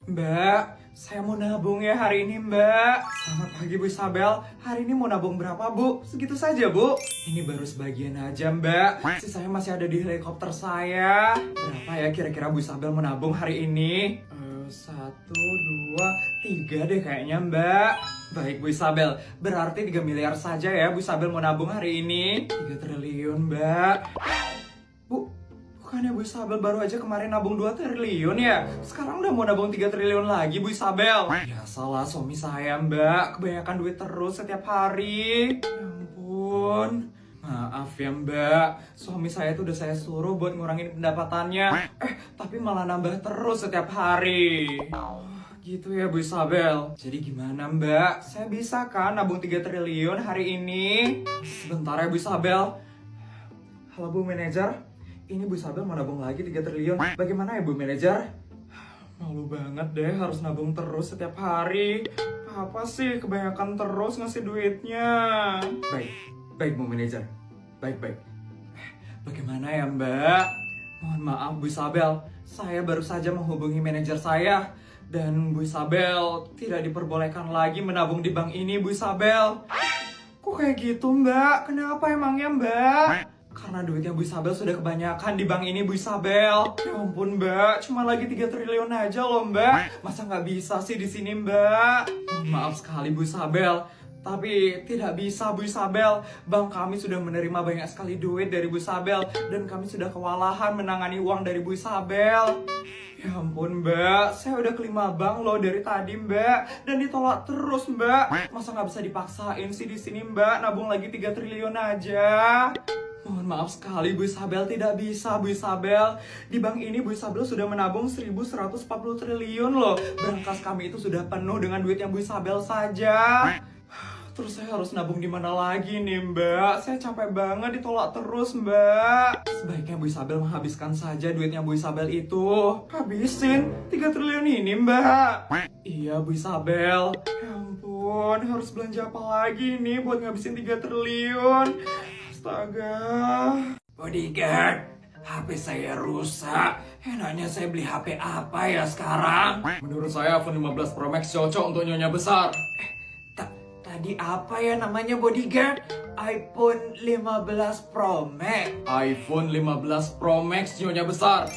Mbak, saya mau nabung ya hari ini, Mbak. Selamat pagi, Bu Isabel. Hari ini mau nabung berapa, Bu? Segitu saja, Bu. Ini baru sebagian aja, Mbak. Sisanya masih ada di helikopter saya. Berapa ya kira-kira Bu Isabel mau nabung hari ini? 1, 2, 3 deh kayaknya, Mbak. Baik, Bu Isabel. Berarti 3 miliar saja ya Bu Isabel mau nabung hari ini. 3 triliun, Mbak. Bu, bukannya Bu Isabel baru aja kemarin nabung 2 triliun ya? Sekarang udah mau nabung 3 triliun lagi Bu Isabel. Ya salah suami saya, Mbak. Kebanyakan duit terus setiap hari. Ya ampun. Maaf ya, Mbak. Suami saya tuh udah saya suruh buat ngurangin pendapatannya. Tapi malah nambah terus setiap hari. Gitu ya Bu Isabel. Jadi gimana, Mbak? Saya bisa kan nabung 3 triliun hari ini? Sebentar ya Bu Isabel. Halo Bu Manajer. Ini Bu Isabel mau nabung lagi 3 triliun. Bagaimana ya Bu Manajer? Malu banget deh harus nabung terus setiap hari. Apa sih kebanyakan terus ngasih duitnya? Baik Bu Manajer. Baik. Bagaimana ya Mbak? Mohon maaf Bu Isabel. Saya baru saja menghubungi manajer saya. Dan Bu Isabel tidak diperbolehkan lagi menabung di bank ini Bu Isabel. Kok kayak gitu Mbak? Kenapa emangnya Mbak? Karena duitnya Bu Isabel sudah kebanyakan di bank ini Bu Isabel. Ya ampun Mbak, cuma lagi 3 triliun aja loh Mbak. Masa nggak bisa sih di sini Mbak? Maaf sekali Bu Isabel. Tapi tidak bisa Bu Isabel. Bank kami sudah menerima banyak sekali duit dari Bu Isabel. Dan kami sudah kewalahan menangani uang dari Bu Isabel. Ya ampun Mbak, saya udah ke 5 bank loh dari tadi Mbak. Dan ditolak terus Mbak. Masa nggak bisa dipaksain sih di sini Mbak? Nabung lagi 3 triliun aja. Mohon maaf sekali Bu Isabel, tidak bisa Bu Isabel. Di bank ini Bu Isabel sudah menabung 1.140 triliun loh. Berangkas kami itu sudah penuh dengan duitnya Bu Isabel saja. Terus saya harus nabung di mana lagi nih Mbak? Saya capek banget ditolak terus Mbak. Sebaiknya Bu Isabel menghabiskan saja duitnya Bu Isabel itu. Habisin 3 triliun ini Mbak. Iya Bu Isabel. Ya ampun, harus belanja apa lagi nih buat ngabisin 3 triliun? Astaga. Bodyguard, HP saya rusak. Enaknya saya beli HP apa ya sekarang? Menurut saya iPhone 15 Pro Max cocok untuk nyonya besar. Tadi apa ya namanya Bodyguard? iPhone 15 Pro Max. iPhone 15 Pro Max nyonya besar.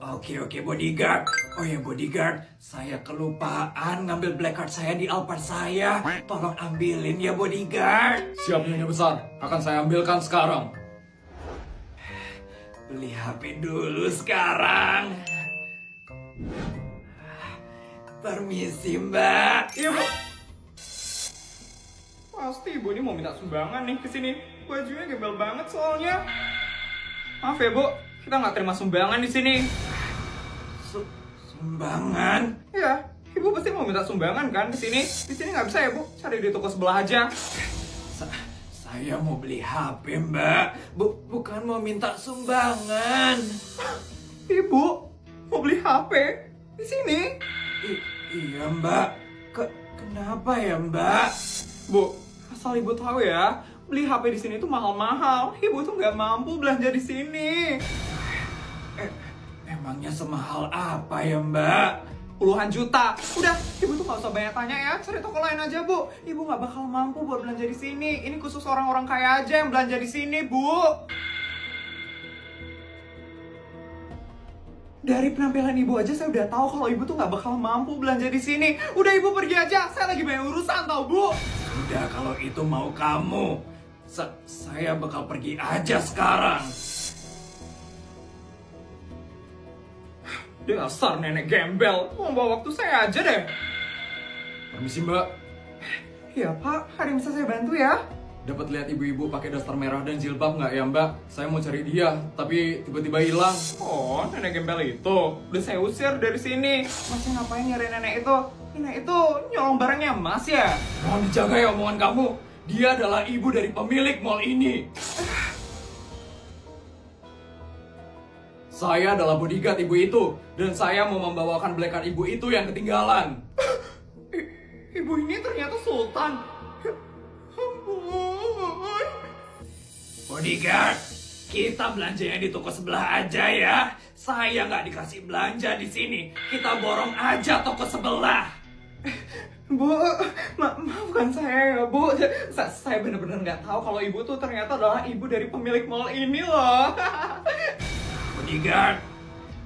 Oke Bodyguard. Oh ya Bodyguard, saya kelupaan ngambil black card saya di Alphard saya. Tolong ambilin ya Bodyguard. Siap nyonya besar, akan saya ambilkan sekarang. Beli HP dulu sekarang. Permisi Mbak. Iya Bu. Pasti Ibu ini mau minta sumbangan nih ke sini. Bajunya gembel banget soalnya. Maaf ya Bu, kita nggak terima sumbangan di sini. Sumbangan? Iya, Ibu pasti mau minta sumbangan kan di sini. Di sini nggak bisa ya Bu, cari di toko sebelah aja. Saya mau beli HP Mbak, bukan mau minta sumbangan. Ibu mau beli HP di sini? Iya Mbak. Kenapa ya Mbak? Bu, asal Ibu tahu ya, beli HP di sini tuh mahal-mahal. Ibu tuh nggak mampu belanja di sini. Emangnya semahal apa ya Mbak? Puluhan juta. Udah, Ibu tuh nggak usah banyak tanya ya. Cari toko lain aja Bu. Ibu nggak bakal mampu buat belanja di sini. Ini khusus orang-orang kaya aja yang belanja di sini Bu. Dari penampilan Ibu aja saya udah tahu kalau Ibu tuh nggak bakal mampu belanja di sini. Udah Ibu pergi aja. Saya lagi banyak urusan tau Bu. Udah kalau itu mau kamu, saya bakal pergi aja sekarang. Dasar nenek gembel, mau bawa waktu saya aja deh. Permisi Mbak. Iya Pak, ada yang bisa saya bantu ya? Dapat lihat ibu-ibu pakai daster merah dan jilbab nggak ya Mbak? Saya mau cari dia, tapi tiba-tiba hilang. Oh, nenek gembel itu. Udah saya usir dari sini. Masih ngapain nyari nenek itu? Nenek itu nyolong barangnya Mas ya? Mohon dijaga ya omongan kamu. Dia adalah ibu dari pemilik mall ini. Saya adalah bodyguard ibu itu, dan saya mau membawakan black card ibu itu yang ketinggalan. Ibu ini ternyata Sultan. Ampun. Bodyguard, Kita belanjanya di toko sebelah aja ya. Saya nggak dikasih belanja di sini. Kita borong aja toko sebelah. Bu, maafkan saya ya Bu. Saya benar-benar nggak tahu kalau ibu tuh ternyata adalah ibu dari pemilik mall ini loh. Bodyguard,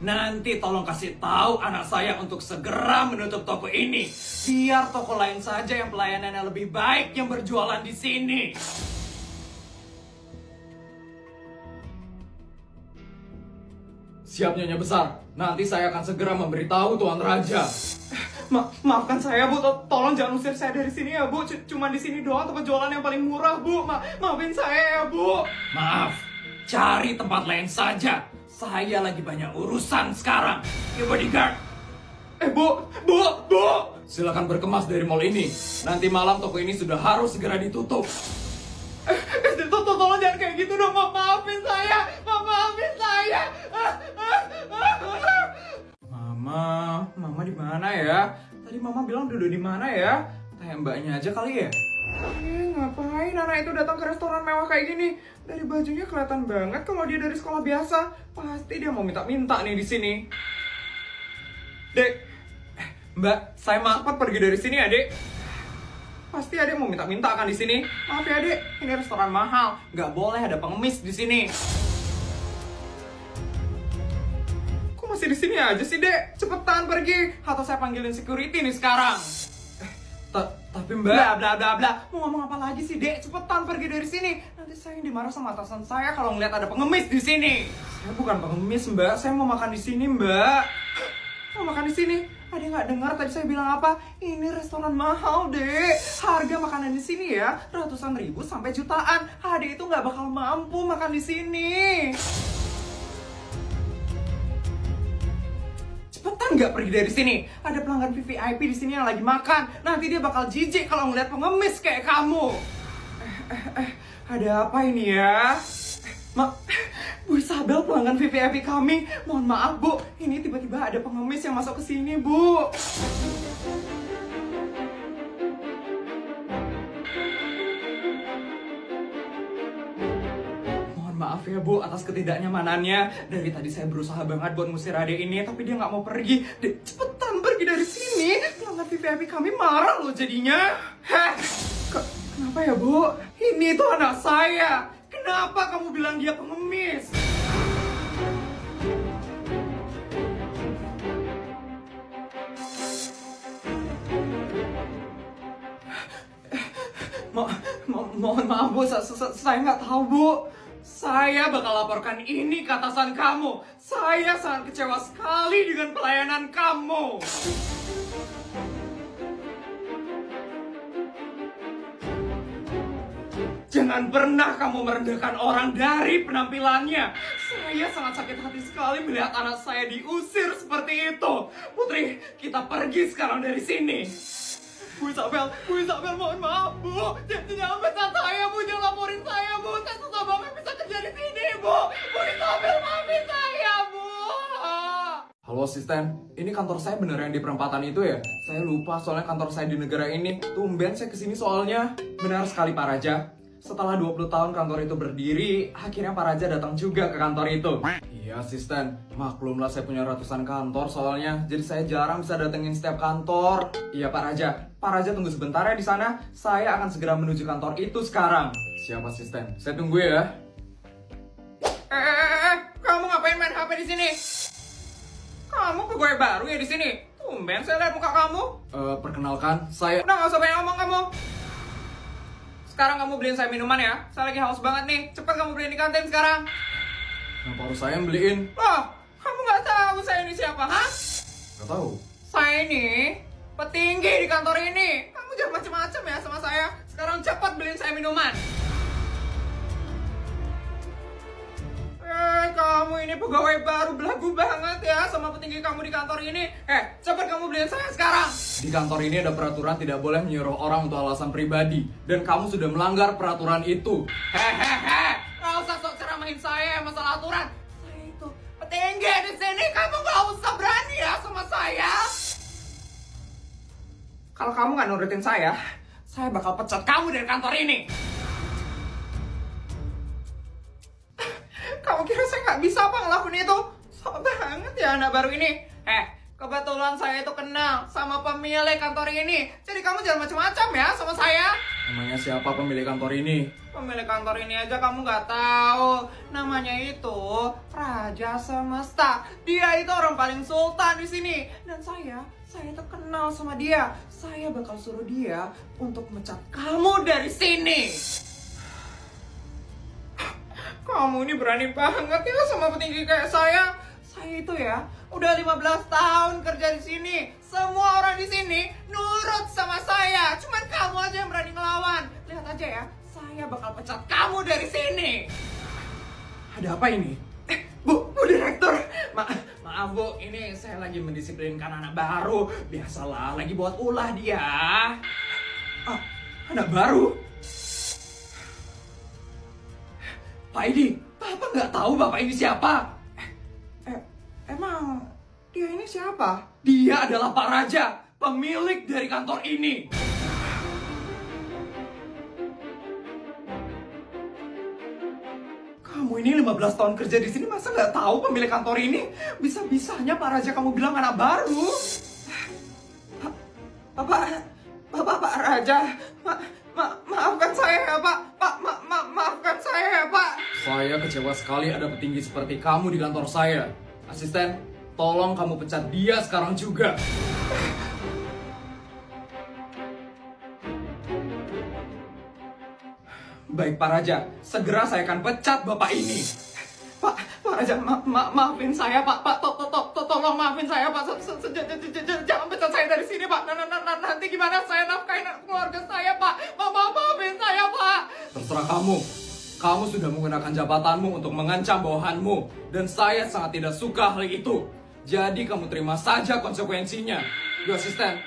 nanti tolong kasih tahu anak saya untuk segera menutup toko ini. Biar toko lain saja yang pelayanannya lebih baik yang berjualan di sini. Siap Nyonya Besar, nanti saya akan segera memberitahu Tuan Raja. Maafkan saya Bu, tolong jangan usir saya dari sini ya Bu. Cuma di sini doang tempat jualan yang paling murah Bu. Maafin saya ya Bu. Maaf, cari tempat lain saja. Saya lagi banyak urusan sekarang. Ya bodyguard. Bu. Silakan berkemas dari mall ini. Nanti malam toko ini sudah harus segera ditutup. Tolong jangan kayak gitu dong, maafin saya. Maafin saya. Mama di mana ya? Tadi Mama bilang duduk di mana ya? Tanya mbaknya aja kali ya. Ngapain anak itu datang ke restoran mewah kayak gini? Dari bajunya kelihatan banget kalau dia dari sekolah biasa. Pasti dia mau minta-minta nih di sini. Dek, Mbak, saya maaf pergi dari sini ya, Dek. Pasti ada yang mau minta-minta kan di sini. Maaf ya, Dek, ini restoran mahal, nggak boleh ada pengemis di sini. Kok masih di sini aja sih, Dek? Cepetan pergi, atau saya panggilin security nih sekarang. Tapi Mbak, bla. Mau ngomong apa lagi sih, Dek? Cepetan pergi dari sini. Nanti saya yang dimarah sama atasan saya kalau ngeliat ada pengemis di sini. Saya bukan pengemis, Mbak. Saya mau makan di sini, Mbak. Mau makan di sini. Ada yang nggak dengar tadi saya bilang apa? Ini restoran mahal, Dek. Harga makanan di sini ya ratusan ribu sampai jutaan. Adek itu nggak bakal mampu makan di sini. Cepetan nggak pergi dari sini. Ada pelanggan VVIP di sini yang lagi makan. Nanti dia bakal jijik kalau ngeliat pengemis kayak kamu. Ada apa ini ya? Bu Isabel, pelanggan VVIP kami. Mohon maaf Bu, ini tiba-tiba ada pengemis yang masuk ke sini Bu. Mohon maaf ya Bu atas ketidaknyamanannya. Dari tadi saya berusaha banget buat ngusir adek ini, tapi dia nggak mau pergi. Dek, cepetan pergi dari sini. Pelanggan VVIP kami marah loh jadinya. Kenapa ya Bu? Ini tuh anak saya. Kenapa kamu bilang dia pengemis? Mohon maaf Bu, saya nggak tahu Bu. Saya bakal laporkan ini ke atasan kamu. Saya sangat kecewa sekali dengan pelayanan kamu. Jangan pernah kamu merendahkan orang dari penampilannya. Saya sangat sakit hati sekali melihat anak saya diusir seperti itu. Putri, kita pergi sekarang dari sini. Bu Isabel, mohon maaf Bu. Jangan pecat saya Bu, jangan laporin saya Bu. Saya susah banget bisa kerja di sini Bu. Bu Isabel, maafin saya Bu. Halo asisten, ini kantor saya bener yang di perempatan itu ya? Saya lupa soalnya kantor saya di negara ini. Tumben saya kesini soalnya. Benar sekali Pak Raja. Setelah 20 tahun kantor itu berdiri, akhirnya Pak Raja datang juga ke kantor itu. Iya asisten, maklumlah saya punya ratusan kantor soalnya, jadi saya jarang bisa datengin setiap kantor. Iya Pak Raja tunggu sebentar ya di sana. Saya akan segera menuju kantor itu sekarang. Siap asisten, saya tunggu ya. Kamu ngapain main HP di sini? Kamu pegawai baru ya di sini? Tumben saya lihat muka kamu. Perkenalkan, saya... Udah nggak usah banyak ngomong kamu. Sekarang kamu beliin saya minuman ya. Saya lagi haus banget nih. Cepat kamu beliin di kantin sekarang. Kenapa harus saya yang beliin? Loh, kamu nggak tahu saya ini siapa, ha? Nggak tahu. Saya ini petinggi di kantor ini. Kamu jangan macam-macam ya sama saya. Sekarang cepat beliin saya minuman. Kamu ini pegawai baru belagu banget ya sama petinggi kamu di kantor ini. Cepat kamu beliin saya sekarang. Di kantor ini ada peraturan tidak boleh menyuruh orang untuk alasan pribadi. Dan kamu sudah melanggar peraturan itu. Gak usah sok ceramahin saya masalah aturan. Saya itu petinggi di sini. Kamu gak usah berani ya sama saya. Kalau kamu gak nurutin saya bakal pecat kamu dari kantor ini. nggak bisa apa ngelakuin itu. Sok banget ya anak baru ini. Kebetulan saya itu kenal sama pemilik kantor ini. Jadi kamu jangan macam-macam ya sama saya. Namanya siapa pemilik kantor ini? Pemilik kantor ini aja kamu nggak tahu. Namanya itu Raja Semesta. Dia itu orang paling sultan di sini. Dan saya itu kenal sama dia. Saya bakal suruh dia untuk mecat kamu dari sini. Kamu ini berani banget ya sama petinggi kayak saya. Saya itu ya udah 15 tahun kerja di sini. Semua orang di sini nurut sama saya. Cuman kamu aja yang berani ngelawan. Lihat aja ya, saya bakal pecat kamu dari sini. Ada apa ini? Bu Direktur. Maaf Bu, ini saya lagi mendisiplinkan anak baru. Biasalah, lagi buat ulah dia. Anak baru? Pak Edi, Papa nggak tahu Bapak ini siapa? Emang dia ini siapa? Dia adalah Pak Raja, pemilik dari kantor ini. Kamu ini 15 tahun kerja di sini, masa nggak tahu pemilik kantor ini? Bisa-bisanya Pak Raja kamu bilang anak baru. Pak Raja, maafkan saya ya Pak. Maafkan saya ya Pak. Saya kecewa sekali ada petinggi seperti kamu di kantor saya. Asisten, tolong kamu pecat dia sekarang juga. Baik Pak Raja, segera saya akan pecat Bapak ini. Pak Raja, maafin saya Pak. Tolong maafin saya Pak. Jangan pecat saya dari sini Pak. Nanti gimana saya nafkahin keluarga saya Pak. Maafin saya Pak. Terserah kamu. Kamu sudah menggunakan jabatanmu untuk mengancam bawahanmu. Dan saya sangat tidak suka hal itu. Jadi kamu terima saja konsekuensinya. Yo asisten,